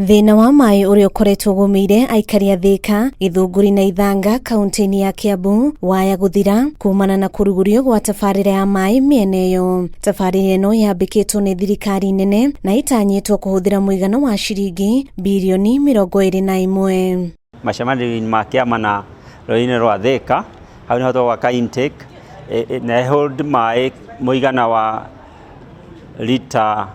Thina wa maii uria ukoretwo gumiire aikari a Thika, Githungiri na Ithanga kaunti-ini ya Kiambu waya guthira kumana na kurugurio gwa tabarira ya maii miene iyo. Tabarira ino yambikitwo ni thirikari nene na itanyitwo kuhuthira muigana wa ciringi mbirioni 21. Macemani ma kiama na rũĩ-inĩ rwa Thika hau niho twaka intake na hold maĩ muigana wa lita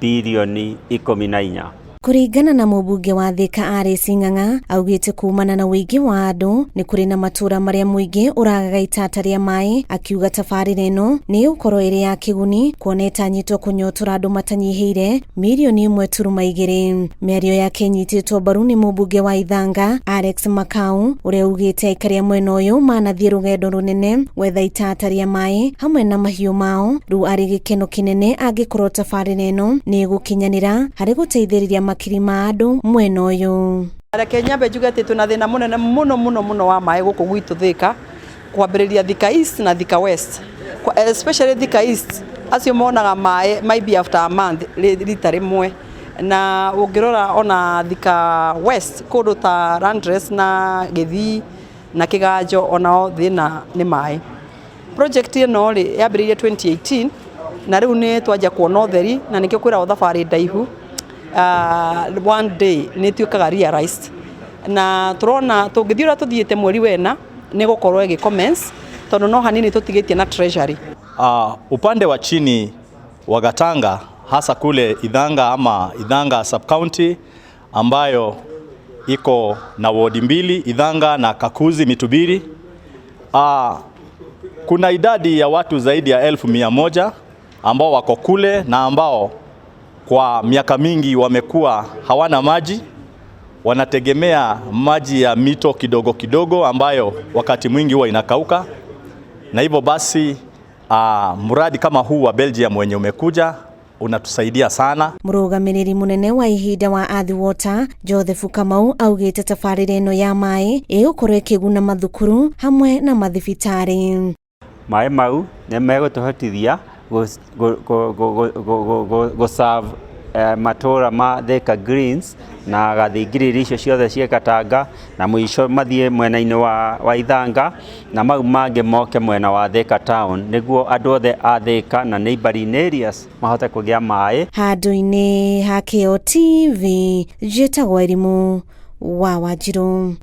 bilioni 14. Kuringana na mubunge wa Thika Arĩci Ng'ang'a augite kumana na wĩingĩ wa andu ni kuri na matura maria muingi uragaga itata ria maĩ, akiuga tabarira ino ni ukorwo iri ya kiguni kuona itanyitwo kunyotora andu matanyihiire milioni 1.2. Mĩario yake nyititwo mbaru ni mubunge wa Ithanga Alex Makau uria ugite aikari mwena uyu manathie rugendo runene wetha itata ria maĩ hamwe na mahiũ mao, riu ari gikeno kinene angikorwo tabarira ino ni gukinyanira hari guteithĩrĩria makiri ma andu mwena uyu. Kenya bejuga tuna thina munene muno wa maĩ guku gwitu Thika, kwambiriria Thika East na Thika West, especially Thika East acio monaga maĩ maybe after a month rita rimwe, na ungirora ona Thika West kundu ta Landress na Githii na Kiganjo onao thina ni maĩ. Project ino ri yambiririe 2018 na riu ni twanja kuona utheri na nikio kwira thabari ndaihu. One day ni tuikaga realized na turona tungithiura tuthiete mweri wena ni gukorwo igi comments tondu no hanini tutigitie na treasury. Upande wa chini wa Gatanga hasa kule Ithanga ama Ithanga sub county ambayo iko na wodi mbili, Ithanga na Kakuzi Mitubiri, kuna idadi ya watu zaidi ya 1,100 ambao wako kule na ambao kwa miaka mingi wamekuwa hawana maji, wanategemea maji ya mito kidogo kidogo ambayo wakati mwingi huwa inakauka, na hivyo basi mradi kama huu wa Belgium wenye umekuja unatusaidia sana. Murugamiriri munene wa ihinda wa Earth Water Joseph Kamau augite tabarira ino ya maĩ igukorwo ikiguna mathukuru hamwe na mathibitari. Maĩ mau ni megutuhotithia serve matura ma Thika Greens na Githungiri icio ciothe cia Gatanga na mwisho mathie mwena-ini wa Ithanga na mau mangi moke mwena wa Thika Town niguo andu othe a Thika na neighboring areas mahote kugia maĩ. Handu-ini ha KO TV njitagwo Irimu wa Wanjiru.